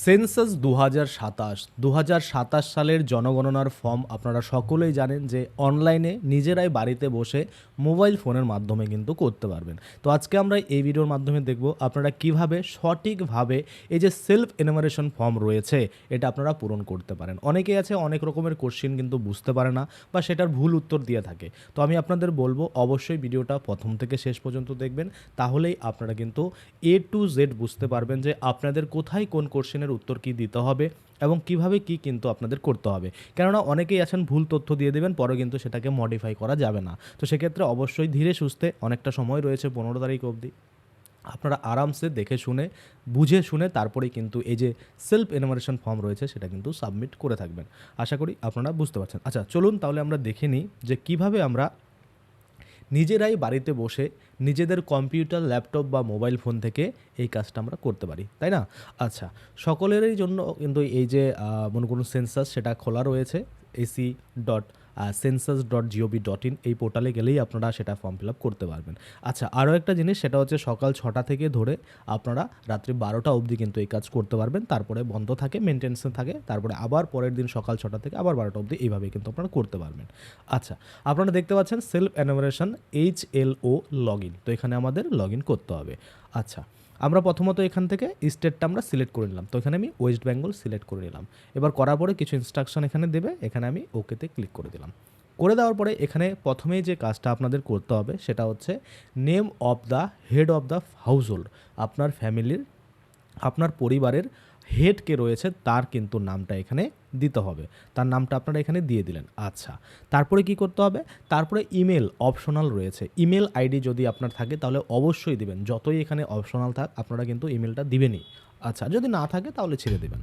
Census ২০২৭ সালের জনগণনার form আপনারা সকলেই জানেন যে অনলাইনে নিজেরাই বাড়িতে বসে মোবাইল ফোনের মাধ্যমে কিন্তু করতে পারবেন। তো আজকে আমরা এই ভিডিওর মাধ্যমে দেখব আপনারা কিভাবে সঠিকভাবে এই যে সেলফ এনুমারেশন ফর্ম রয়েছে এটা আপনারা পূরণ করতে পারেন। অনেকেই আছে অনেক রকমের কোশ্চেন কিন্তু বুঝতে পারে না বা সেটার ভুল উত্তর দিয়ে থাকে। তো আমি আপনাদের বলবো অবশ্যই ভিডিওটা প্রথম থেকে শেষ পর্যন্ত দেখবেন, তাহলেই আপনারা কিন্তু A to Z বুঝতে পারবেন যে আপনাদের কোথায় কোন কোশ্চেনের উত্তর কী দিতে হবে এবং কিভাবে কি কিন্তু আপনাদের করতে হবে। কেননা অনেকেই আছেন ভুল তথ্য দিয়ে দেবেন, পরে কিন্তু সেটাকে মডিফাই করা যাবে না। তো সেক্ষেত্রে অবশ্যই ধীরে সুস্থে, অনেকটা সময় রয়েছে 15 তারিখ অবধি, আপনারা আরামসে দেখে শুনে বুঝে শুনে তারপরেই কিন্তু এই যে সেলফ এনুমারেশন ফর্ম রয়েছে সেটা কিন্তু সাবমিট করে থাকবেন। আশা করি আপনারা বুঝতে পারছেন। আচ্ছা, চলুন তাহলে আমরা দেখে নিই যে কিভাবে আমরা নিজেরাই বাড়িতে বসে নিজেদের কম্পিউটার, ল্যাপটপ বা মোবাইল ফোন থেকে এই কাজটা আমরা করতে পারি, তাই না? আচ্ছা, সকলেরই জন্য কিন্তু এই যে মনে করুন সেন্সাস সেটা খোলা রয়েছে, ac.census.gov.in এই পোর্টালে গেলেই আপনারা সেটা ফর্ম ফিল আপ করতে পারবেন। আচ্ছা, আরও একটা জিনিস, সেটা হচ্ছে সকাল 6টা থেকে ধরে আপনারা রাত্রি 12টা অবধি কিন্তু এই কাজ করতে পারবেন। তারপরে বন্ধ থাকে, মেনটেন্সে থাকে, তারপরে আবার পরের দিন সকাল 6টা থেকে আবার 12টা অবধি এইভাবেই কিন্তু আপনারা করতে পারবেন। আচ্ছা, আপনারা দেখতে পাচ্ছেন self enumeration HLO log in. তো এখানে আমাদের লগ ইন করতে হবে। আচ্ছা, আমরা প্রথমত এখান থেকে স্টেটটা আমরা সিলেক্ট করে নিলাম। তো এখানে আমি ওয়েস্ট বেঙ্গল সিলেক্ট করে নিলাম। এবার করার পরে কিছু ইনস্ট্রাকশন এখানে দেবে, এখানে আমি ওকেতে ক্লিক করে দিলাম। করে দেওয়ার পরে এখানে প্রথমেই যে কাজটা আপনাদের করতে হবে সেটা হচ্ছে name of the head of the house hold. আপনার ফ্যামিলির, আপনার পরিবারের হেড কে রয়েছে তার কিন্তু নামটা এখানে দিতে হবে। তার নামটা আপনারা এখানে দিয়ে দিলেন। আচ্ছা, তারপরে কি করতে হবে? তারপরে ইমেল অপশনাল রয়েছে। ইমেল আইডি যদি আপনার থাকে তাহলে অবশ্যই দিবেন। যতই এখানে অপশনাল থাক আপনারা কিন্তু ইমেলটা দিবেনই। আচ্ছা, যদি না থাকে তাহলে ছেড়ে দেবেন।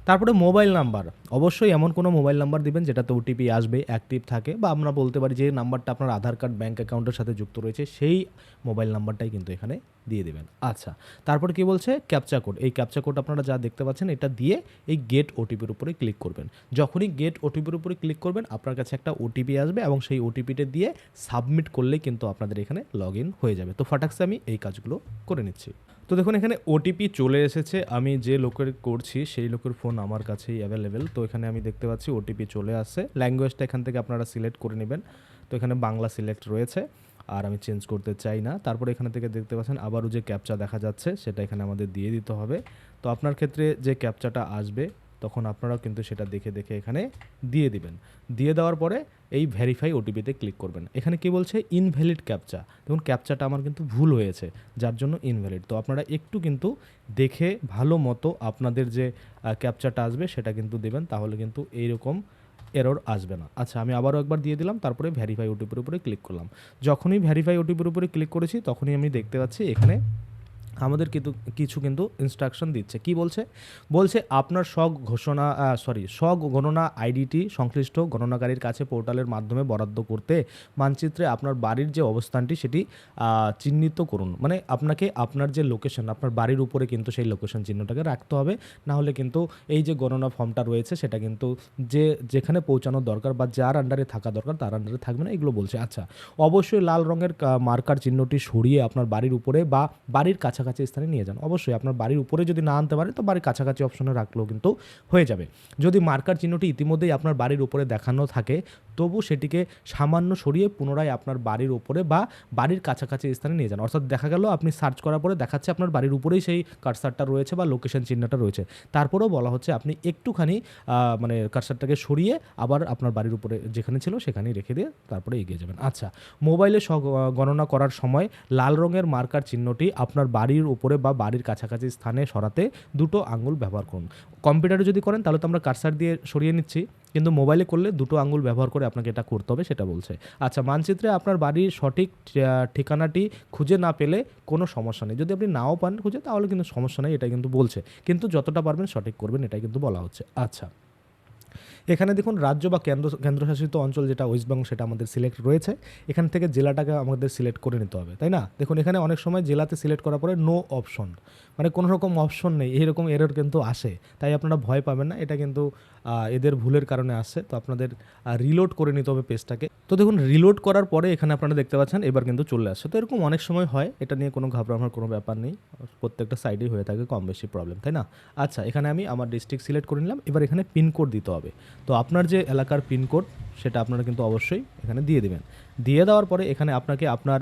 তারপরে মোবাইল নাম্বার, অবশ্যই এমন কোনো মোবাইল নাম্বার দিবেন যেটাতে ওটিপি আসবে, অ্যাক্টিভ থাকে, বা আমরা বলতে পারি যে নাম্বারটা আপনার আধার কার্ড, ব্যাঙ্ক অ্যাকাউন্টের সাথে যুক্ত রয়েছে সেই মোবাইল নাম্বারটাই কিন্তু এখানে দিয়ে দেবেন। আচ্ছা, তারপর কি বলছে? Captcha code. এই ক্যাপচা কোড আপনারা যা দেখতে পাচ্ছেন এটা দিয়ে এই গেট ওটিপির উপরে ক্লিক করবেন। যখনই গেট ওটিপির উপরে ক্লিক করবেন আপনার কাছে একটা ওটিপি আসবে এবং সেই ওটিপিটা দিয়ে সাবমিট করলেই কিন্তু আপনাদের এখানে লগ ইন হয়ে যাবে। তো ফাটাক্সে আমি এই কাজগুলো করে নিচ্ছি। তো দেখুন এখানে ওটিপি চলে এসেছে। আমি যে লোকের করছি সেই লোকের ফোন আমার কাছেই অ্যাভেলেবেল। তো এখানে আমি দেখতে পাচ্ছি ওটিপি চলে আসছে। ল্যাঙ্গুয়েজটা এখান থেকে আপনারা সিলেক্ট করে নেবেন। তো এখানে বাংলা সিলেক্ট রয়েছে, আর আমি চেঞ্জ করতে চাই না। তারপরে এখানে থেকে দেখতে পাচ্ছেন আবারও যে ক্যাপচা দেখা যাচ্ছে সেটা এখানে আমাদের দিয়ে দিতে হবে। তো আপনার ক্ষেত্রে যে ক্যাপচাটা আসবে তখন আপনারাও কিন্তু সেটা দেখে দেখে এখানে দিয়ে দিবেন। দিয়ে দেওয়ার পরে এই ভেরিফাই ওটিপিতে ক্লিক করবেন। এখানে কি বলছে? Invalid captcha. দেখুন ক্যাপচাটা আমার কিন্তু ভুল হয়েছে, যার জন্য ইনভ্যালিড। তো আপনারা একটু কিন্তু দেখে ভালো মতো আপনাদের যে ক্যাপচাটা আসবে সেটা কিন্তু দেবেন, তাহলে কিন্তু এইরকম এরর আসবে না। আচ্ছা, আমি আবারও একবার দিয়ে দিলাম, তারপরে ভেরিফাই ওটিপির উপরে ক্লিক করলাম। যখনই ভেরিফাই ওটিপির উপরে ক্লিক করেছি তখনই আমি দেখতে পাচ্ছি এখানে আমাদের কিন্তু কিছু কিন্তু ইনস্ট্রাকশন দিচ্ছে। কি বলছে? বলছে আপনার স্বগণনা আইডিটি সংশ্লিষ্ট গণনাকারীর কাছে পোর্টালের মাধ্যমে বরাদ্দ করতে মানচিত্রে আপনার বাড়ির যে অবস্থানটি সেটি চিহ্নিত করুন। মানে আপনাকে আপনার যে লোকেশন, আপনার বাড়ির উপরে কিন্তু সেই লোকেশন চিহ্নটাকে রাখতে হবে, না হলে কিন্তু এই যে গণনা ফর্মটা রয়েছে সেটা কিন্তু যেখানে পৌঁছানোর দরকার বা যার আন্ডারে থাকা দরকার তার আন্ডারে থাকবে না, এগুলো বলছে। আচ্ছা, অবশ্যই লাল রঙের মার্কার চিহ্নটি সরিয়ে আপনার বাড়ির উপরে বা বাড়ির কাছাকাছি স্থানে নিয়ে যান। অবশ্যই আপনার বাড়ির উপরে যদি না আনতে পারেন তো বাড়ির কাছাকাছি অপশনে রাখলেও কিন্তু হয়ে যাবে। যদি মার্কার চিহ্নটি ইতিমধ্যেই আপনার বাড়ির উপরে দেখানো থাকে তবু সেটিকে সামান্য সরিয়ে পুনরায় আপনার বাড়ির উপরে বা বাড়ির কাছাকাছি স্থানে নিয়ে যান। অর্থাৎ দেখা গেল আপনি সার্চ করার পরে দেখাচ্ছে আপনার বাড়ির উপরেই সেই কার্সারটা রয়েছে বা লোকেশন চিহ্নটা রয়েছে, তারপরেও বলা হচ্ছে আপনি একটুখানি মানে কার্সারটাকে সরিয়ে আবার আপনার বাড়ির উপরে যেখানে ছিল সেখানেই রেখে দিয়ে তারপরে এগিয়ে যাবেন। আচ্ছা, মোবাইলে গণনা করার সময় লাল রঙের মার্কার চিহ্নটি আপনার বাড়ির উপরে বা বাড়ির কাছাকাছি স্থানে সরাতে দুটো আঙুল ব্যবহার করুন। কম্পিউটারে যদি করেন তাহলে তো আমরা কার্সার দিয়ে সরিয়ে নিচ্ছি, কিন্তু মোবাইলে করলে দুটো আঙুল ব্যবহার করে আপনাকে এটা করতে হবে, সেটা বলছে। আচ্ছা, মানচিত্রে আপনার বাড়ির সঠিক ঠিকানাটি খুঁজে না পেলে কোনো সমস্যা নেই। যদি আপনি নাও পান খুঁজে তাহলে কিন্তু সমস্যা নেই, এটা কিন্তু বলছে, কিন্তু যতটা পারবেন সঠিক করবেন এটাই কিন্তু বলা হচ্ছে। আচ্ছা, এখানে দেখুন রাজ্য বা কেন্দ্রশাসিত অঞ্চল যেটা ওয়েস্ট বেঙ্গল সেটা আমাদের সিলেক্ট রয়েছে। এখান থেকে জেলাটাকে আমাদের সিলেক্ট করে নিতে হবে, তাই না? দেখুন এখানে অনেক সময় জেলাতে সিলেক্ট করার পরে নো অপশন, মানে কোনো রকম অপশন নেই, এইরকম এরর কিন্তু আসে। তাই আপনারা ভয় পাবেন না, এটা কিন্তু এদের ভুলের কারণে আসছে। তো আপনাদের রিলোড করে নিতে হবে পেজটাকে। তো দেখুন রিলোড করার পরে এখানে আপনারা দেখতে পাচ্ছেন এবার কিন্তু চলে আসছে। তো এরকম অনেক সময় হয়, এটা নিয়ে কোনো ঘাবড়ানোর কোনো ব্যাপার নেই, প্রত্যেকটা সাইডেই হয়ে থাকে কম বেশি প্রবলেম, তাই না? আচ্ছা, এখানে আমি আমার ডিস্ট্রিক্ট সিলেক্ট করে নিলাম। এবার এখানে পিনকোড দিতে হবে। তো আপনার যে এলাকার পিনকোড সেটা আপনারা কিন্তু অবশ্যই এখানে দিয়ে দেবেন। দিয়ে দেওয়ার পরে এখানে আপনাকে আপনার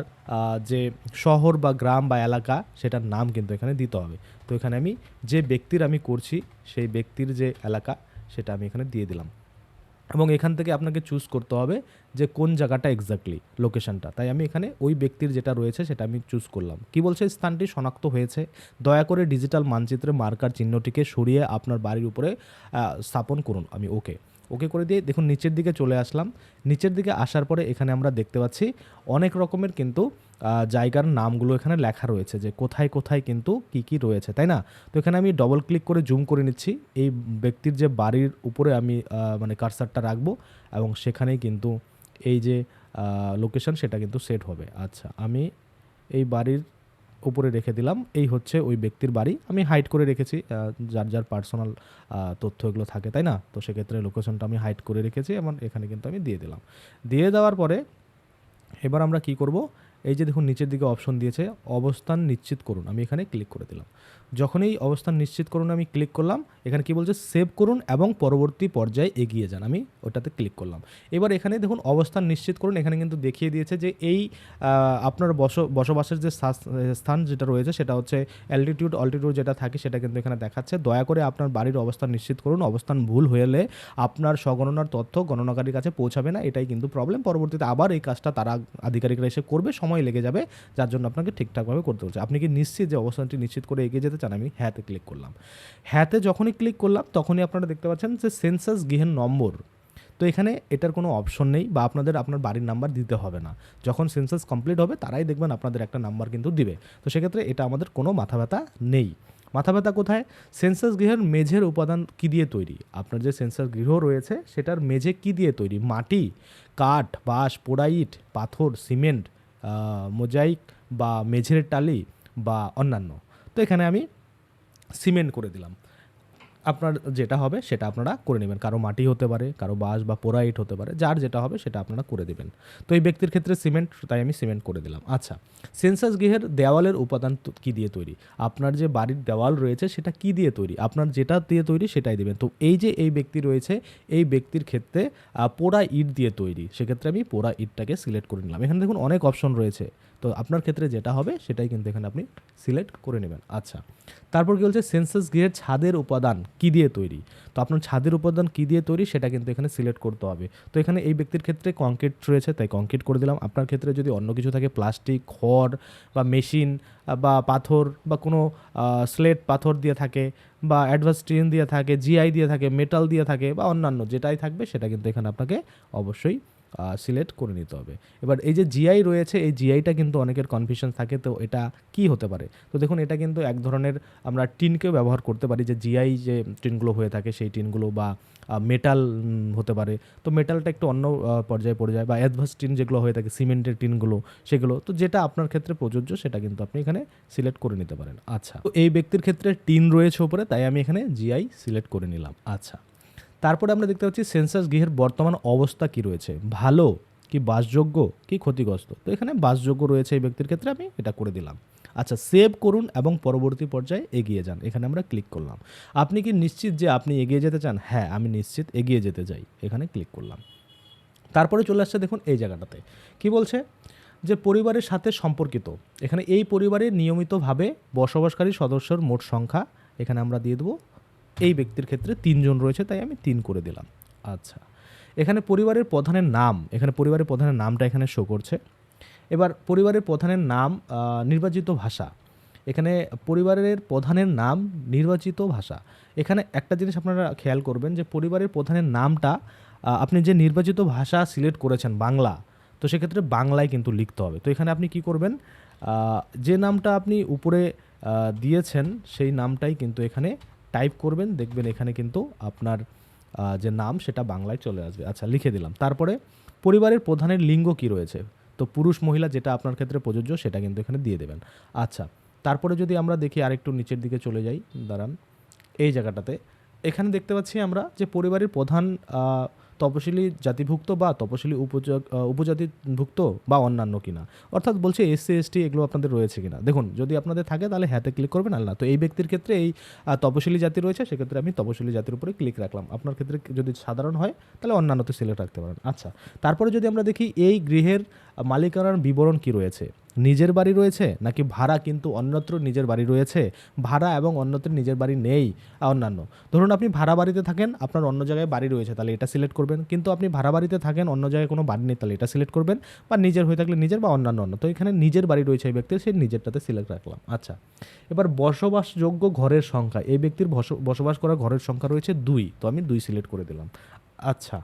যে শহর বা গ্রাম বা এলাকা সেটার নাম কিন্তু এখানে দিতে হবে। তো এখানে আমি যে ব্যক্তির আমি করছি সেই ব্যক্তির যে এলাকা সেটা আমি এখানে দিয়ে দিলাম, এবং এখান থেকে আপনাকে চুজ করতে হবে যে কোন জায়গাটা এক্স্যাক্টলি লোকেশনটা। তাই আমি এখানে ওই ব্যক্তির যেটা রয়েছে সেটা আমি চুজ করলাম। কি বলছে, স্থানটি শনাক্ত হয়েছে, দয়া করে ডিজিটাল মানচিত্রে মার্কার চিহ্নটিকে সরিয়ে আপনার বাড়ির উপরে স্থাপন করুন। আমি ওকে ওকে করে দিয়ে দেখুন নিচের দিকে চলে আসলাম। নিচের দিকে আসার পরে এখানে আমরা দেখতে পাচ্ছি অনেক রকমের কিন্তু জায়গার নামগুলো এখানে লেখা রয়েছে, যে কোথায় কোথায় কিন্তু কি কি রয়েছে, তাই না? তো এখানে আমি ডবল ক্লিক করে জুম করে নিচ্ছি। এই ব্যক্তির যে বাড়ির উপরে আমি মানে কার্সারটা রাখবো, এবং সেখানেই কিন্তু এই যে লোকেশন সেটা কিন্তু সেট হবে। আচ্ছা, আমি এই বাড়ির উপরে রেখে দিলাম। এই হচ্ছে ওই ব্যক্তির বাড়ি। আমি হাইড করে রেখেছি, যার যার পার্সোনাল তথ্য এগুলো থাকে, তাই না? তো সেক্ষেত্রে লোকেশনটা আমি হাইড করে রেখেছি, এবং এখানে কিন্তু আমি দিয়ে দিলাম। দিয়ে দেওয়ার পরে এবার আমরা কি করব, এই যে দেখুন নিচের দিকে অপশন দিয়েছে অবস্থান নিশ্চিত করুন, আমি এখানে ক্লিক করে দিলাম। যখনই অবস্থান নিশ্চিত করুন আমি ক্লিক করলাম, এখানে কি বলছে সেভ করুন এবং পরবর্তী পর্যায়ে এগিয়ে যান, আমি ওটাতে ক্লিক করলাম। এবার এখানে দেখুন অবস্থান নিশ্চিত করুন, এখানে কিন্তু দেখিয়ে দিয়েছে যে এই আপনার বসবাসের যে স্থান যেটা রয়েছে সেটা হচ্ছে অ্যালটিটিউড অল্টিটিউড যেটা থাকে সেটা কিন্তু এখানে দেখাচ্ছে। দয়া করে আপনার বাড়ির অবস্থান নিশ্চিত করুন, অবস্থান ভুল হলে আপনার স্বগণনার তথ্য গণনাকারীর কাছে পৌঁছাবে না, এটাই কিন্তু প্রবলেম। পরবর্তীতে আবার এই কাজটা তারা আধিকারিকরা এসে করবে, সময় লেগে যাবে, যার জন্য আপনাকে ঠিকঠাকভাবে করতে হচ্ছে। আপনি কি নিশ্চিত যে অবস্থানটি নিশ্চিত করে এগিয়ে যেতে চান? আমি হ্যাঁতে ক্লিক করলাম। হ্যাঁতে যখনই ক্লিক করলাম তখনই আপনারা দেখতে পাচ্ছেন যে সেন্সাস গৃহের নম্বর। তো এখানে এটার কোনো অপশন নেই, বা আপনাদের আপনার বাড়ির নাম্বার দিতে হবে না। যখন সেন্সাস কমপ্লিট হবে তারাই দেখবেন আপনাদের একটা নাম্বার কিন্তু দিবে। তো সেক্ষেত্রে এটা আমাদের কোনো মাথা ব্যথা নেই। মাথা ব্যথা কোথায়? সেন্সাস গৃহের মেঝের উপাদান কী দিয়ে তৈরি? আপনার যে সেন্সাস গৃহ রয়েছে সেটার মেঝে কী দিয়ে তৈরি? মাটি, কাঠ, বাঁশ, পোড়া ইট, পাথর, সিমেন্ট, মোজাইক বা মেঝের টালি বা অন্যান্য। তো এখানে আমি সিমেন্ট করে দিলাম। আপনার যেটা হবে সেটা আপনারা করে নেবেন। কারো মাটি হতে পারে, কারো বাঁশ বা পোড়া ইট হতে পারে, যার যেটা হবে সেটা আপনারা করে দেবেন। তো এই ব্যক্তির ক্ষেত্রে সিমেন্ট, তাই আমি সিমেন্ট করে দিলাম। আচ্ছা, সেন্সাস গৃহের দেওয়ালের উপাদান কী দিয়ে তৈরি? আপনার যে বাড়ির দেওয়াল রয়েছে সেটা কী দিয়ে তৈরি? আপনার যেটা দিয়ে তৈরি সেটাই দেবেন। তো এই যে এই ব্যক্তি রয়েছে, এই ব্যক্তির ক্ষেত্রে পোড়া ইট দিয়ে তৈরি, সেক্ষেত্রে আমি পোড়া ইটটাকে সিলেক্ট করে নিলাম। এখানে দেখুন অনেক অপশন রয়েছে, তো আপনার ক্ষেত্রে যেটা হবে সেটাই কিন্তু এখানে আপনি সিলেক্ট করে নেবেন। আচ্ছা, তারপর কি বলছে, সেন্সাস গৃহের ছাদের উপাদান কী দিয়ে তৈরি? তো আপনার ছাদের উপাদান কী দিয়ে তৈরি সেটা কিন্তু এখানে সিলেক্ট করতে হবে। তো এখানে এই ব্যক্তির ক্ষেত্রে কংক্রিট রয়েছে তাই কংক্রিট করে দিলাম। আপনার ক্ষেত্রে যদি অন্য কিছু থাকে, প্লাস্টিক, খড় বা মেশিন বা পাথর বা কোনো স্লেট পাথর দিয়ে থাকে, বা অ্যাডভান্স টিন দিয়ে থাকে, জিআই দিয়ে থাকে, মেটাল দিয়ে থাকে, বা অন্যান্য যেটাই থাকবে সেটা কিন্তু এখানে আপনাকে অবশ্যই সিলেক্ট করে নিতে হবে। এবার এই যে জিআই রয়েছে, এই জিআইটা কিন্তু অনেকের কনফিউশন থাকে, তো এটা কি হতে পারে? তো দেখুন এটা কিন্তু এক ধরনের আমরা টিনকেও ব্যবহার করতে পারি, যে জিআই যে টিনগুলো হয়ে থাকে সেই টিনগুলো, বা মেটাল হতে পারে। তো মেটালটা একটু অন্য পর্যায়ে পড়ে যায়, বা অ্যাডভান্স টিন যেগুলো হয়ে থাকে সিমেন্টের টিনগুলো, সেগুলো। তো যেটা আপনার ক্ষেত্রে প্রযোজ্য সেটা কিন্তু আপনি এখানে সিলেক্ট করে নিতে পারেন। আচ্ছা, তো এই ব্যক্তির ক্ষেত্রে টিন রয়েছে উপরে, তাই আমি এখানে জিআই সিলেক্ট করে নিলাম। আচ্ছা, তারপরে আমরা দেখতে পাচ্ছি সেন্সাস গৃহের বর্তমান অবস্থা কি রয়েছে, ভালো কি বাসযোগ্য কি ক্ষতিগ্রস্ত? তো এখানে বাসযোগ্য রয়েছে এই ব্যক্তির ক্ষেত্রে, আমি এটা করে দিলাম। আচ্ছা, সেভ করুন এবং পরবর্তী পর্যায়ে এগিয়ে যান, এখানে আমরা ক্লিক করলাম। আপনি কি নিশ্চিত যে আপনি এগিয়ে যেতে চান? হ্যাঁ, আমি নিশ্চিত এগিয়ে যেতে চাই, এখানে ক্লিক করলাম। তারপরে চলে আসছে দেখুন এই জায়গাটাতে কি বলছে, যে পরিবারের সাথে সম্পর্কিত। এখানে এই পরিবারের নিয়মিতভাবে বসবাসকারী সদস্যর মোট সংখ্যা এখানে আমরা দিয়ে দেবো। এই ব্যক্তির ক্ষেত্রে 3 জন রয়েছে, তাই আমি 3 করে দিলাম। আচ্ছা, এখানে পরিবারের প্রধানের নাম, এখানে পরিবারের প্রধানের নামটা এখানে শো করছে। এবার পরিবারের প্রধানের নাম, নির্বাচিত ভাষা। এখানে পরিবারের প্রধানের নাম নির্বাচিত ভাষা। এখানে একটা জিনিস আপনারা খেয়াল করবেন, যে পরিবারের প্রধানের নামটা আপনি যে নির্বাচিত ভাষা সিলেক্ট করেছেন বাংলা, তো সেক্ষেত্রে বাংলায় কিন্তু লিখতে হবে। তো এখানে আপনি কি করবেন, যে নামটা আপনি উপরে দিয়েছেন সেই নামটাই কিন্তু এখানে টাইপ করবেন। দেখবেন এখানে কিন্তু আপনার যে নাম সেটা বাংলায় চলে আসবে। আচ্ছা, লিখে দিলাম। তারপরে পরিবারের প্রধানের লিঙ্গ কি রয়েছে, তো পুরুষ মহিলা যেটা আপনার ক্ষেত্রে প্রযোজ্য সেটা কিন্তু এখানে দিয়ে দেবেন। আচ্ছা, তারপরে যদি আমরা দেখি আরেকটু নিচের দিকে চলে যাই, দাঁড়ান, এই জায়গাটাতে এখানে দেখতে পাচ্ছি আমরা যে পরিবারের প্রধান তপশিলি জাতিভুক্ত বা তপশিলি উপজাতিভুক্ত বা অন্যান্য কিনা, অর্থাৎ বলছে এসসি এসটি এগুলো আপনাদের রয়েছে কিনা। দেখুন, যদি আপনাদের থাকে তাহলে হ্যাঁতে ক্লিক করবেন, আর না তো এই ব্যক্তির ক্ষেত্রে এই তপশিলি জাতি রয়েছে, সেক্ষেত্রে আমি তপশিলি জাতির উপরে ক্লিক রাখলাম। আপনার ক্ষেত্রে যদি সাধারণ হয় তাহলে অন্যান্যতে সিলেক্ট রাখতে পারেন। আচ্ছা, তারপরে যদি আমরা দেখি এই গৃহের মালিকানার বিবরণ কি রয়েছে, নিজের বাড়ি রয়েছে নাকি ভাড়া কিন্তু অন্যত্র নিজের বাড়ি রয়েছে, ভাড়া এবং অন্যত্র নিজের বাড়ি নেই অন্যান্য। ধরুন আপনি ভাড়া বাড়িতে থাকেন, আপনার অন্য জায়গায় বাড়ি রয়েছে, তাহলে এটা সিলেক্ট করবেন। কিন্তু আপনি ভাড়া বাড়িতে থাকেন, অন্য জায়গায় কোনো বাড়ি নেই, তাহলে এটা সিলেক্ট করবেন। বা নিজের হয়ে থাকলে নিজের, বা অন্যান্য অন্য। তো এখানে নিজের বাড়ি রয়েছে এই ব্যক্তির, সেই নিজেরটাতে সিলেক্ট রাখলাম। আচ্ছা, এবার বসবাসযোগ্য ঘরের সংখ্যা, এই ব্যক্তির বসবাস করা ঘরের সংখ্যা রয়েছে 2, তো আমি 2 সিলেক্ট করে দিলাম। আচ্ছা,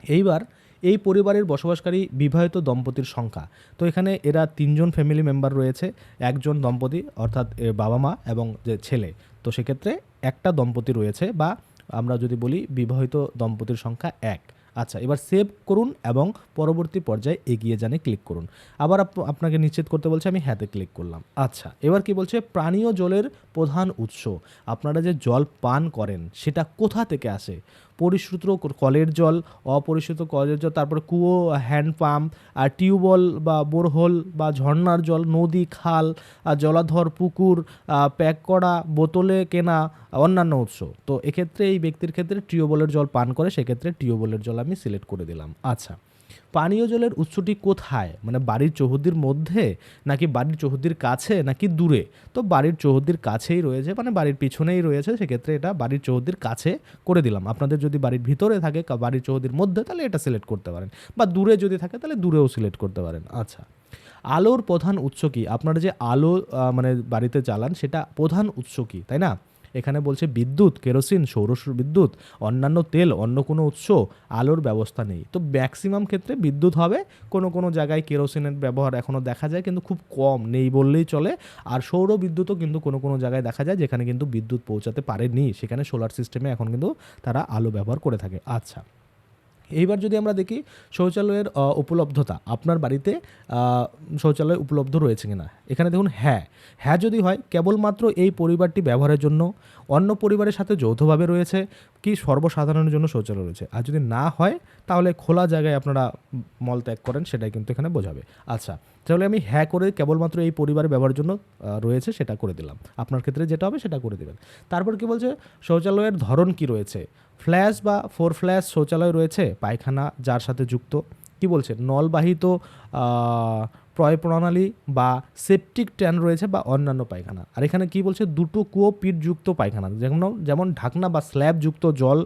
এইবার এই পরিবারের বসবাসকারী বিবাহিত দম্পতির সংখ্যা, তো এখানে এরা 3 জন ফ্যামিলি মেম্বার রয়েছে, একজন দম্পতি অর্থাৎ বাবা মা এবং যে ছেলে, তো সেক্ষেত্রে একটা দম্পতি রয়েছে, বা আমরা যদি বলি বিবাহিত দম্পতির সংখ্যা 1। আচ্ছা, এবার সেভ করুন এবং পরবর্তী পর্যায়ে এগিয়ে জানে ক্লিক করুন। আবার আপনাকে নিশ্চিত করতে বলছে, আমি হ্যাঁতে ক্লিক করলাম। আচ্ছা, এবার কি বলছে, পানীয় জলের প্রধান উৎস, আপনারা যে জল পান করেন সেটা কোথা থেকে আসে, পরিশ্রুত কলের জল, অপরিশ্রুত কলের জল, তারপরে কুয়ো, হ্যান্ড পাম্প, আর টিউবওয়েল বা বোরহোল বা ঝর্ণার জল, নদী, খাল, জলাধর, পুকুর, প্যাক করা, বোতলে কেনা, অন্যান্য উৎস। তো এক্ষেত্রে এই ব্যক্তির ক্ষেত্রে টিউবওয়েলের জল পান করে, সেক্ষেত্রে টিউবওয়েলের জল আমি সিলেক্ট করে দিলাম। আচ্ছা, পানীয় জলের উৎসটি কোথায়, মানে বাড়ির চৌহদ্দির মধ্যে নাকি বাড়ির চৌহদ্দির কাছে নাকি দূরে, তো বাড়ির চৌহদ্দির কাছেই রয়েছে, মানে বাড়ির পিছনেই রয়েছে, সেক্ষেত্রে এটা বাড়ির চৌহদ্দির কাছে করে দিলাম। আপনাদের যদি বাড়ির ভিতরে থাকে, বাড়ির চৌহদ্দির মধ্যে, তাহলে এটা সিলেক্ট করতে পারেন, বা দূরে যদি থাকে তাহলে দূরেও সিলেক্ট করতে পারেন। আচ্ছা, আলোর প্রধান উৎস কি, আপনারা যে আলো মানে বাড়িতে জ্বালান সেটা প্রধান উৎস কি, তাই না। এখানে বলছে বিদ্যুৎ, কেরোসিন, সৌর বিদ্যুৎ, অন্যান্য তেল, অন্য কোনো উৎস, আলোর ব্যবস্থা নেই। তো ম্যাক্সিমাম ক্ষেত্রে বিদ্যুৎ হবে, কোনো কোনো জায়গায় কেরোসিনের ব্যবহার এখনও দেখা যায়, কিন্তু খুব কম, নেই বললেই চলে। আর সৌর বিদ্যুৎও কিন্তু কোনো কোনো জায়গায় দেখা যায় যেখানে কিন্তু বিদ্যুৎ পৌঁছাতে পারেনি, সেখানে সোলার সিস্টেমে এখন কিন্তু তারা আলো ব্যবহার করে থাকে। আচ্ছা, এইবার যদি আমরা দেখি শৌচালয়ের উপলব্ধতা, আপনার বাড়িতে শৌচালয় উপলব্ধ রয়েছে কিনা, এখানে দেখুন হ্যাঁ, হ্যাঁ যদি হয় কেবলমাত্র এই পরিবারটি ব্যবহারের জন্য, অন্য পরিবারের সাথে যৌথভাবে রয়েছে, কি সর্বসাধারণের জন্য শৌচালয় রয়েছে। আর যদি না হয় তাহলে খোলা জায়গায় আপনারা মল ত্যাগ করেন, সেটাই কিন্তু এখানে বোঝাবে। আচ্ছা, তাহলে আমি হ্যাঁ করে কেবলমাত্র এই পরিবারের ব্যবহারের জন্য রয়েছে সেটা করে দিলাম। আপনার ক্ষেত্রে যেটা হবে সেটা করে দেবেন। তারপর কি বলছে, শৌচালয়ের ধরন কি রয়েছে, ফ্ল্যাশ বা 4 ফ্ল্যাশ শৌচালয় রয়েছে, পায়খানা যার সাথে যুক্ত, কি বলছে, নলবাহিত প্রয় প্রণালী বা সেপটিক ট্যাঙ্ক রয়েছে, বা অন্যান্য পায়খানা। আর এখানে কি বলছে, দুটো কুয়ো পিঠযুক্ত পায়খানা, যেমন ঢাকনা বা স্ল্যাবযুক্ত জল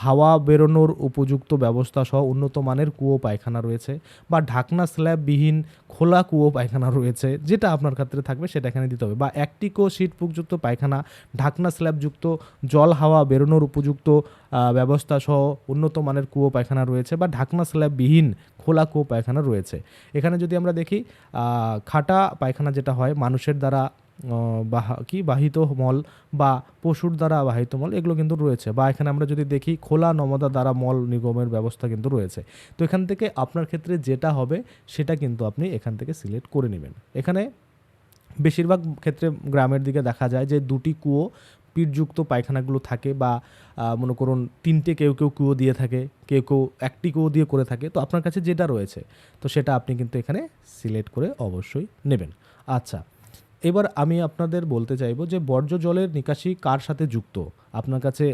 হাওয়া বেরোনোর উপযুক্ত ব্যবস্থা সহ উন্নত মানের কুয়ো পায়খানা রয়েছে, বা ঢাকনা স্ল্যাববিহীন খোলা কুয়ো পায়খানা রয়েছে, যেটা আপনার ক্ষেত্রে থাকবে সেটা এখানে দিতে হবে, বা একটি কুয়ো সিট পুকযুক্ত পায়খানা, ঢাকনা স্ল্যাবযুক্ত জল হাওয়া বেরোনোর উপযুক্ত ব্যবস্থা সহ উন্নত মানের কুয়ো পায়খানা রয়েছে, বা ঢাকনা স্ল্যাববিহীন খোলা কুয়ো পায়খানা রয়েছে। এখানে যদি আমরা দেখি খাটা পায়খানা যেটা হয় মানুষের দ্বারা বাহিত মল বা পশুর দ্বারা বাহিত মল, এগুলো কিন্তু রয়েছে। বা এখানে আমরা যদি দেখি খোলা নর্দমা দ্বারা মল নিগমের ব্যবস্থা কিন্তু রয়েছে। তো এখান থেকে আপনার ক্ষেত্রে যেটা হবে সেটা কিন্তু আপনি এখান থেকে সিলেক্ট করে নেবেন। এখানে বেশিরভাগ ক্ষেত্রে গ্রামের দিকে দেখা যায় যে দুটি কুয়ো পিঠযুক্ত পায়খানাগুলো থাকে, বা মনে করুন 3টে কেউ কেউ কুয়ো দিয়ে থাকে, কেউ কেউ একটি কুয়ো দিয়ে করে থাকে। তো আপনার কাছে যেটা রয়েছে তো সেটা আপনি কিন্তু এখানে সিলেক্ট করে অবশ্যই নেবেন। আচ্ছা, এবার আমি আপনাদের বলতে চাইবো যে বর্জ্য জলের নিকাশি কার সাথে যুক্ত, আপনার কাছে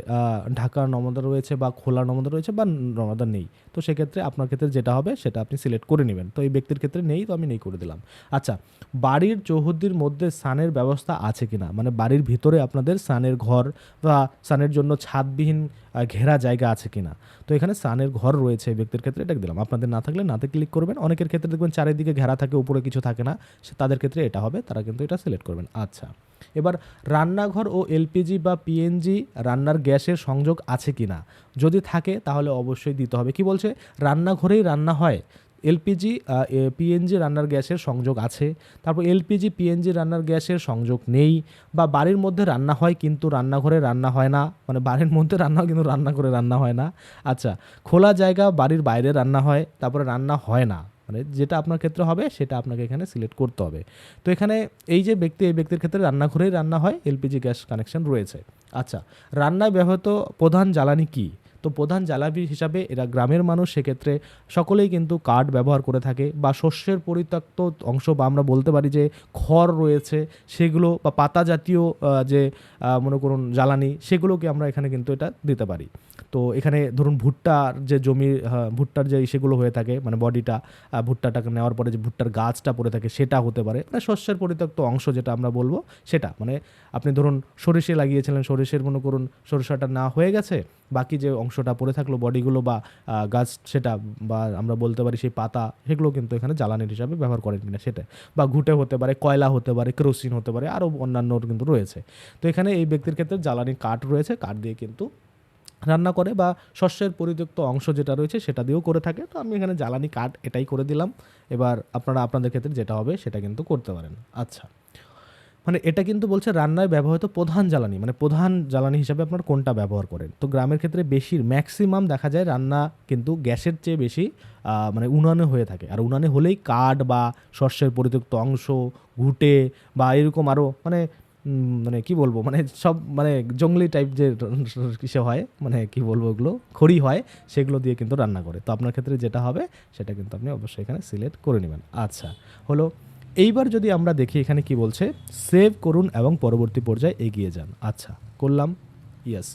ঢাকার নর্দমা রয়েছে বা খোলা নর্দমা রয়েছে বা নর্দমা নেই। তো সেক্ষেত্রে আপনার ক্ষেত্রে যেটা হবে সেটা আপনি সিলেক্ট করে নেবেন। তো এই ব্যক্তির ক্ষেত্রে নেই, তো আমি নেই করে দিলাম। আচ্ছা, বাড়ির চৌহদ্দির মধ্যে স্নানের ব্যবস্থা আছে কিনা, মানে বাড়ির ভিতরে আপনাদের স্নানের ঘর বা স্নানের জন্য ছাদবিহীন ঘেরা জায়গা আছে কিনা। তো এখানে স্নানের ঘর রয়েছে এই ব্যক্তির ক্ষেত্রে, এটা দিলাম। আপনাদের না থাকলে নাতে ক্লিক করবেন। অনেকের ক্ষেত্রে দেখবেন চারিদিকে ঘেরা থাকে, উপরে কিছু থাকে না, তাদের ক্ষেত্রে এটা হবে, তারা কিন্তু এটা সিলেক্ট করবেন। আচ্ছা, এবার রান্নাঘর ও এলপিজি বা পিএনজি রান্নার গ্যাসের সংযোগ আছে কিনা, যদি থাকে তাহলে অবশ্যই দিতে হবে। কি বলছে, রান্নাঘরেই রান্না হয়, এলপিজি পিএনজি রান্নার গ্যাসের সংযোগ আছে, তারপর এলপিজি পিএনজি রান্নার গ্যাসের সংযোগ নেই, বা বাড়ির মধ্যে রান্না হয় কিন্তু রান্নাঘরে রান্না হয় না, মানে বাড়ির মধ্যে রান্না হয় কিন্তু রান্নাঘরে রান্না হয় না। আচ্ছা, খোলা জায়গা বাড়ির বাইরে রান্না হয়, তারপরে রান্না হয় না, মানে যেটা আপনার ক্ষেত্রে হবে সেটা আপনাকে এখানে সিলেক্ট করতে হবে। তো এখানে এই যে ব্যক্তি, এই ব্যক্তির ক্ষেত্রে রান্নাঘরেই রান্না হয়, এলপিজি গ্যাস কানেকশন রয়েছে। আচ্ছা, রান্নায় ব্যবহৃত প্রধান জ্বালানি কী? তো প্রধান জ্বালানি হিসাবে এরা গ্রামের মানুষ, সেক্ষেত্রে সকলেই কিন্তু কাঠ ব্যবহার করে থাকে, বা শস্যের পরিত্যক্ত অংশ, বা আমরা বলতে পারি যে খড় রয়েছে সেগুলো, বা পাতা জাতীয় যে মনে করুন জ্বালানি, সেগুলোকে আমরা এখানে কিন্তু এটা দিতে পারি। তো এখানে ধরুন ভুট্টার যে জমি, ভুট্টার যে সেগুলো হয়ে থাকে, মানে বডিটা, ভুট্টাটাকে নেওয়ার পরে যে ভুট্টার গাছটা পড়ে থাকে সেটা হতে পারে, মানে শস্যের পরিত্যক্ত অংশ যেটা আমরা বলবো সেটা, মানে আপনি ধরুন সরিষে লাগিয়েছিলেন, সরিষের মনে করুন সরিষাটা না হয়ে গেছে, বাকি যে অংশটা পড়ে থাকলো বডিগুলো বা গাছ, সেটা, বা আমরা বলতে পারি সেই পাতা, সেগুলো কিন্তু এখানে জ্বালানির হিসাবে ব্যবহার করেন কিনা সেটা, বা ঘুঁটে হতে পারে, কয়লা হতে পারে, কেরোসিন হতে পারে, আরও অন্যান্য কিন্তু রয়েছে। তো এখানে এই ব্যক্তির ক্ষেত্রে জ্বালানি কাঠ রয়েছে, কাঠ দিয়ে কিন্তু রান্না করে, বা শস্যের পরিত্যক্ত অংশ যেটা রয়েছে সেটা দিয়েও করে থাকে। তো আমি এখানে জ্বালানি কাঠ এটাই করে দিলাম। এবার আপনারা আপনাদের ক্ষেত্রে যেটা হবে সেটা কিন্তু করতে পারেন। আচ্ছা, মানে এটা কিন্তু বলছে রান্নায় ব্যবহৃত প্রধান জ্বালানি, মানে প্রধান জ্বালানি হিসাবে আপনার কোনটা ব্যবহার করেন। তো গ্রামের ক্ষেত্রে ম্যাক্সিমাম দেখা যায় রান্না কিন্তু গ্যাসের চেয়ে বেশি মানে উনানে হয়ে থাকে, আর উনানে হলেই কাঠ বা শস্যের পরিত্যক্ত অংশ, ঘুঁটে, বা এরকম আরও মানে মানে কি বলবো, মানে সব মানে জঙ্গলি টাইপ যে কিসে হয়, মানে কি বলবো, ওগুলো খড়ি হয়, সেগুলো দিয়ে কিন্তু রান্না করে। তো আপনার ক্ষেত্রে যেটা হবে সেটা কিন্তু আপনি অবশ্যই এখানে সিলেক্ট করে নেবেন। আচ্ছা, হলো। এইবার যদি আমরা দেখি এখানে কি বলছে, সেভ করুন এবং পরবর্তী পর্যায়ে এগিয়ে যান। আচ্ছা, করলাম, ইয়েস।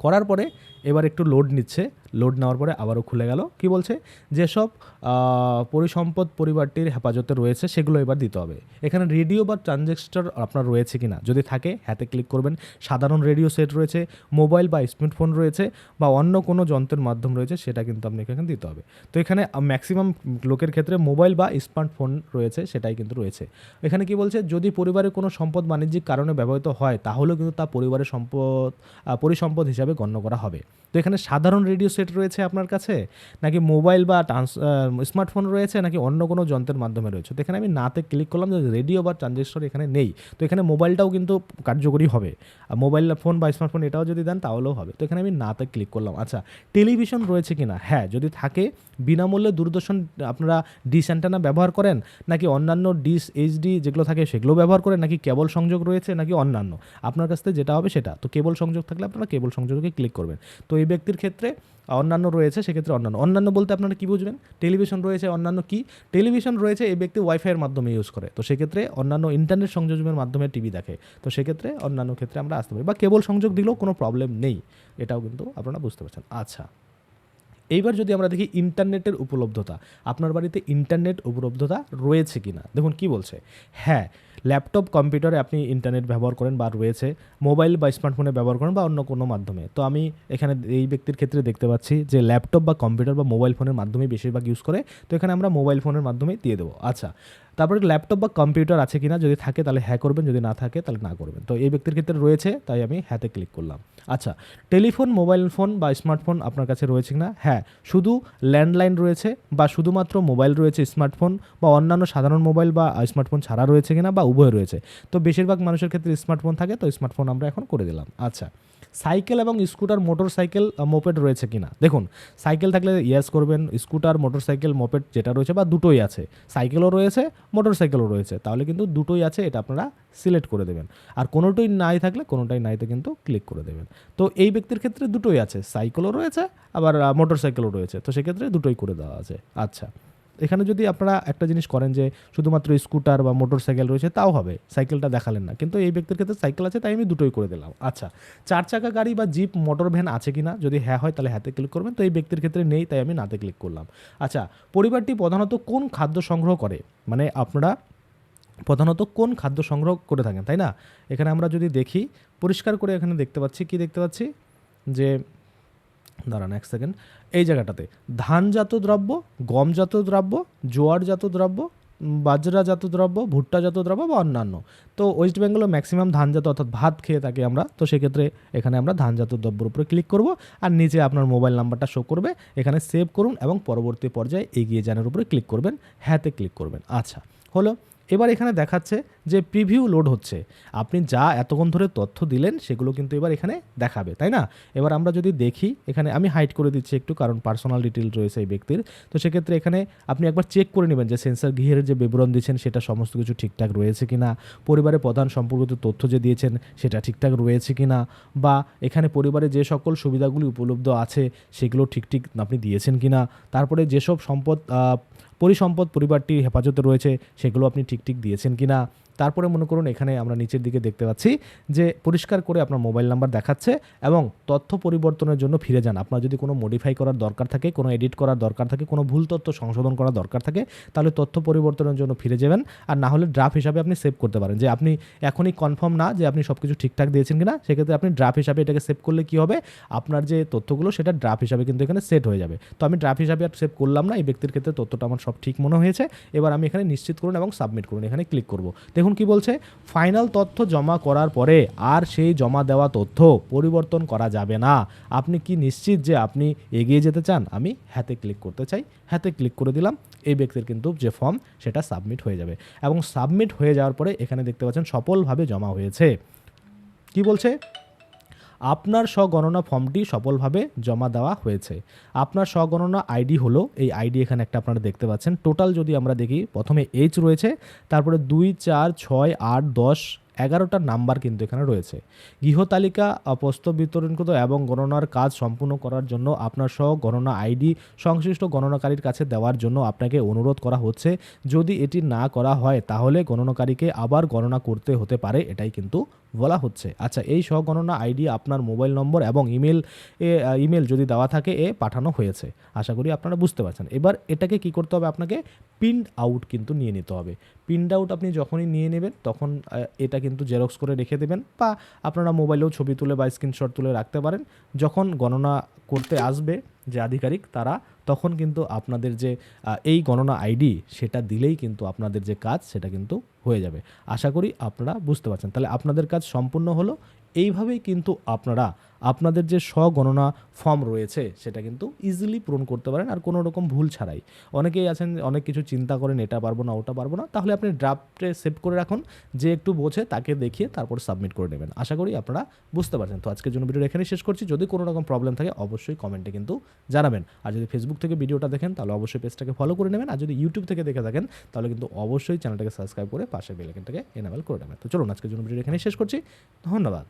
করার পরে এবার একটু লোড নিচ্ছে, লোড নেওয়ার পরে আবারও খুলে গেল। কি বলছে, যেসব পরিসম্পদ পরিবারটির হেফাজতে রয়েছে সেগুলো এবার দিতে হবে। এখানে রেডিও বা ট্রানজিস্টর আপনার রয়েছে কিনা, যদি থাকে হ্যাঁতে ক্লিক করবেন। সাধারণ রেডিও সেট রয়েছে, মোবাইল বা স্মার্টফোন রয়েছে, বা অন্য কোনো যন্ত্রের মাধ্যম রয়েছে, সেটা কিন্তু আপনাকে এখানে দিতে হবে। তো এখানে ম্যাক্সিমাম লোকের ক্ষেত্রে মোবাইল বা স্মার্টফোন রয়েছে, সেটাই কিন্তু রয়েছে। এখানে কি বলছে, যদি পরিবারের কোনো সম্পদ বাণিজ্যিক কারণে ব্যবহৃত হয় তাহলেও কিন্তু তা পরিবারের পরিসম্পদ হিসাবে গণ্য করা হবে। তো এখানে সাধারণ রেডিও সেট রয়েছে আপনার কাছে, নাকি মোবাইল বা স্মার্টফোন রয়েছে, নাকি অন্য কোনো যন্ত্রের মাধ্যমে রয়েছে। তো এখানে আমি নাতে ক্লিক করলাম, যে রেডিও বা ট্রানজিস্টর এখানে নেই। তো এখানে মোবাইলটাও কিন্তু কার্যকরী হবে, মোবাইল ফোন বা স্মার্টফোন এটাও যদি দেন তাহলেও হবে। তো এখানে আমি নাতে ক্লিক করলাম। আচ্ছা, টেলিভিশন রয়েছে কিনা, হ্যাঁ, যদি থাকে বিনামূল্যে দূরদর্শন আপনারা ডিশ অ্যান্টেনা ব্যবহার করেন, নাকি অন্যান্য ডিশ এইচডি যেগুলো থাকে সেগুলো ব্যবহার করেন, নাকি কেবল সংযোগ রয়েছে, নাকি অন্যান্য, আপনার কাছ থেকে যেটা হবে সেটা। তো কেবল সংযোগ থাকলে আপনারা কেবল সংযোগে ক্লিক করবেন। তো এই ব্যক্তির ক্ষেত্রে অন্যান্য রয়েছে, সেক্ষেত্রে অন্যান্য বলতে আপনারা কী বুঝবেন, টেলিভিশন রয়েছে, অন্যান্য কি, টেলিভিশন রয়েছে এই ব্যক্তি ওয়াইফাইয়ের মাধ্যমে ইউজ করে, তো সেক্ষেত্রে অন্যান্য ইন্টারনেট সংযোগের মাধ্যমে টিভি দেখে, তো সেক্ষেত্রে অন্যান্য ক্ষেত্রে আমরা আসতে পারি, বা কেবল সংযোগ দিলেও কোনো প্রবলেম নেই, এটাও কিন্তু আপনারা বুঝতে পারছেন। আচ্ছা, এইবার যদি আমরা দেখি ইন্টারনেটের উপলব্ধতা, আপনার বাড়িতে ইন্টারনেট উপলব্ধতা রয়েছে কি না। দেখুন কি বলছে, হ্যাঁ, ল্যাপটপ কম্পিউটারে আপনি ইন্টারনেট ব্যবহার করেন বা রয়েছে, মোবাইল বা স্মার্টফোনে ব্যবহার করেন, বা অন্য কোনো মাধ্যমে। তো আমি এখানে এই ব্যক্তির ক্ষেত্রে দেখতে পাচ্ছি যে ল্যাপটপ বা কম্পিউটার বা মোবাইল ফোনের মাধ্যমে বেশিরভাগ ইউজ করে, তো এখানে আমরা মোবাইল ফোনের মাধ্যমেই দিয়ে দেবো। আচ্ছা, তারপরে ল্যাপটপ বা কম্পিউটার আছে কিনা, যদি থাকে তাহলে হ্যাঁ করবেন, যদি না থাকে তাহলে না করবেন। তো এই ব্যক্তির ক্ষেত্রে রয়েছে, তাই আমি হ্যাঁতে ক্লিক করলাম। আচ্ছা, টেলিফোন, মোবাইল ফোন বা স্মার্টফোন আপনার কাছে রয়েছে কিনা, হ্যাঁ, শুধু ল্যান্ডলাইন রয়েছে, বা শুধুমাত্র মোবাইল রয়েছে, স্মার্টফোন বা অন্যান্য সাধারণ মোবাইল বা স্মার্টফোন ছাড়া রয়েছে কিনা, বা উভয় রয়েছে। তো বেশিরভাগ মানুষের ক্ষেত্রে স্মার্টফোন থাকে, তো স্মার্টফোন আমরা এখন করে দিলাম। আচ্ছা, সাইকেল এবং স্কুটার, মোটর সাইকেল, মোপেড রয়েছে কিনা, দেখুন সাইকেল থাকলে ইয়েস করবেন, স্কুটার, মোটর সাইকেল, মোপেড যেটা রয়েছে, বা দুটোই আছে, সাইকেলও রয়েছে, মোটর সাইকেলও রয়েছে, তাহলে কিন্তু দুটোই আছে, এটা আপনারা সিলেক্ট করে দেবেন। আর কোনোটাই নাই থাকলে কোনোটাই নাইতে কিন্তু ক্লিক করে দেবেন। তো এই ব্যক্তির ক্ষেত্রে দুটোই আছে, সাইকেলও রয়েছে, আবার মোটর সাইকেলও রয়েছে, তো সেক্ষেত্রে দুটোই করে দেওয়া আছে। আচ্ছা, এখানে যদি আপনারা একটা জিনিস করেন যে শুধুমাত্র স্কুটার বা মোটর সাইকেল রয়েছে তাও হবে, সাইকেলটা দেখালেন না, কিন্তু এই ব্যক্তির ক্ষেত্রে সাইকেল আছে, তাই আমি দুটোই করে দিলাম। আচ্ছা, 4 চাকা গাড়ি বা জিপ, মোটর ভ্যান আছে কিনা, যদি হ্যাঁ হয় তাহলে হাতে ক্লিক করবেন। তো এই ব্যক্তির ক্ষেত্রে নেই, তাই আমি নাতে ক্লিক করলাম। আচ্ছা, পরিবারটি প্রধানত কোন খাদ্য সংগ্রহ করে, মানে আপনারা প্রধানত কোন খাদ্য সংগ্রহ করে থাকেন, তাই না। এখানে আমরা যদি দেখি পরিষ্কার করে, এখানে দেখতে পাচ্ছি, কি দেখতে পাচ্ছি, যে দাঁড়ান এক সেকেন্ড, এই জায়গাটাতে ধানজাত দ্রব্য, গমজাত দ্রব্য, জোয়ারজাত দ্রব্য, বাজরাজাত দ্রব্য, ভুট্টাজাত দ্রব্য বা অন্যান্য। তো ওয়েস্ট বেঙ্গলে ম্যাক্সিমাম ধানজাত অর্থাৎ ভাত খেয়ে থাকি আমরা, তো সেক্ষেত্রে এখানে আমরা ধানজাত দ্রব্যের উপরে ক্লিক করব আর নিচে আপনার মোবাইল নাম্বারটা শো করবে, এখানে সেভ করুন এবং পরবর্তী পর্যায়ে এগিয়ে জানার উপরে ক্লিক করবেন, হ্যাঁতে ক্লিক করবেন। আচ্ছা হলো, এবার এখানে দেখাচ্ছে যে প্রিভিউ লোড হচ্ছে, আপনি যা এতক্ষণ ধরে তথ্য দিলেন সেগুলো কিন্তু এবার এখানে দেখাবে, তাই না? এবার আমরা যদি দেখি, এখানে আমি হাইড করে দিচ্ছি একটু, কারণ পার্সোনাল ডিটেল রয়েছে এই ব্যক্তির। তো সেক্ষেত্রে এখানে আপনি একবার চেক করে নেবেন যে সেন্সার গৃহের যে বিবরণ দিচ্ছেন সেটা সমস্ত কিছু ঠিকঠাক রয়েছে কিনা, পরিবারের প্রধান সম্পর্কিত তথ্য যে দিয়েছেন সেটা ঠিকঠাক রয়েছে কিনা, বা এখানে পরিবারে যে সকল সুবিধাগুলি উপলব্ধ আছে সেগুলো ঠিক আপনি দিয়েছেন কিনা, তারপরে যেসব পরিসম্পদ পরিবারটির হেফাজতে রয়েছে সেগুলো আপনি ঠিক দিয়েছেন কিনা। তারপরে মনে করুন এখানে আমরা নিচের দিকে দেখতে পাচ্ছি যে পরিষ্কার করে আপনার মোবাইল নাম্বার দেখাচ্ছে এবং তথ্য পরিবর্তনের জন্য ফিরে যান। আপনার যদি কোনো মডিফাই করার দরকার থাকে, কোনো এডিট করার দরকার থাকে, কোনো ভুল তথ্য সংশোধন করার দরকার থাকে, তাহলে তথ্য পরিবর্তনের জন্য ফিরে যাবেন। আর না হলে ড্রাফট হিসাবে আপনি সেভ করতে পারেন, যে আপনি এখনই কনফার্ম না যে আপনি সব কিছু ঠিকঠাক দিয়েছেন কিনা, সেক্ষেত্রে আপনি ড্রাফট হিসাবে এটাকে সেভ করলে কী হবে, আপনার যে তথ্যগুলো সেটা ড্রাফট হিসাবে কিন্তু এখানে সেট হয়ে যাবে। তো আমি ড্রাফট হিসাবে আর সেভ করলাম না, এই ব্যক্তির ক্ষেত্রে তথ্যটা আমার সব ঠিক মনে হয়েছে। এবার আমি এখানে নিশ্চিত করুন এবং সাবমিট করুন, এখানে ক্লিক করব। দেখুন কি বলছে, ফাইনাল তথ্য জমা করার পরে আর সেই জমা দেওয়া তথ্য পরিবর্তন করা যাবে না। আপনি কি নিশ্চিত যে আপনি এগিয়ে যেতে চান? আমি হ্যাঁতে ক্লিক করতে চাই, হ্যাঁতে ক্লিক করে দিলাম। এই ব্যক্তির কিন্তু যে ফর্ম সেটা সাবমিট হয়ে যাবে এবং সাবমিট হয়ে যাওয়ার পরে এখানে দেখতে পাচ্ছেন সফলভাবে জমা হয়েছে। কি বলছে, আপনার স্বগণনা ফর্মটি সফলভাবে জমা দেওয়া হয়েছে। আপনার স্বগণনা আইডি হলো এই আইডি, এখানে একটা আপনারা দেখতে পাচ্ছেন। টোটাল যদি আমরা দেখি, প্রথমে এইচ রয়েছে, তারপরে 2, 4, 6, 8, 10, 11টা নাম্বার কিন্তু এখানে রয়েছে। গৃহতালিকা প্রস্তাব বিতরণকৃত এবং গণনার কাজ সম্পূর্ণ করার জন্য আপনার গণনা আইডি সংশ্লিষ্ট গণনাকারীর কাছে দেওয়ার জন্য আপনাকে অনুরোধ করা হচ্ছে। যদি এটি না করা হয় তাহলে গণনাকারীকে আবার গণনা করতে হতে পারে, এটাই কিন্তু বলা হচ্ছে। আচ্ছা, এই গণনা আইডি আপনার মোবাইল নম্বর এবং ইমেল যদি দেওয়া থাকে পাঠানো হয়েছে। আশা করি আপনারা বুঝতে পারছেন। এবার এটাকে কি করতে হবে, আপনাকে প্রিন্ট আউট কিন্তু নিয়ে নিতে হবে। প্রিন্ট আউট আপনি যখনই নিয়ে নেবেন তখন এটা কিন্তু জেরক্স করে রেখে দেবেন, বা আপনারা মোবাইলেও ছবি তুলে বা স্ক্রিনশট তুলে রাখতে পারেন। যখন গণনা করতে আসবে যে আধিকারিক তারা, তখন কিন্তু আপনাদের যে এই গণনা আইডি সেটা দিলেই কিন্তু আপনাদের যে কাজ সেটা কিন্তু হয়ে যাবে। আশা করি আপনারা বুঝতে পারছেন। তাহলে আপনাদের কাজ সম্পূর্ণ হলো। এইভাবেই কিন্তু আপনারা আপনাদের যে স্বগণনা ফর্ম রয়েছে সেটা কিন্তু ইজিলি পূরণ করতে পারেন, আর কোনো রকম ভুল ছাড়াই। অনেকেই আছেন অনেক কিছু চিন্তা করেন, এটা পারবো না ওটা পারবো না, তাহলে আপনি ড্রাফটে সেভ করে রাখুন, যে একটু বোঝে তাকে দেখিয়ে তারপর সাবমিট করে নেবেন। আশা করি আপনারা বুঝতে পারছেন। তো আজকের জন্য ভিডিও এখানেই শেষ করছি। যদি কোনো রকম প্রবলেম থাকে অবশ্যই কমেন্টে কিন্তু জানাবেন। আর যদি ফেসবুক থেকে ভিডিওটা দেখেন তাহলে অবশ্যই পেজটাকে ফলো করে নেবেন, আর যদি ইউটিউব থেকে দেখে থাকেন তাহলে কিন্তু অবশ্যই চ্যানেলটাকে সাবস্ক্রাইব করে পাশে বেল আইকনটাকে এনাবেল করে নেবেন। তো চলুন আজকের জন্য ভিডিও এখানেই শেষ করছি। ধন্যবাদ।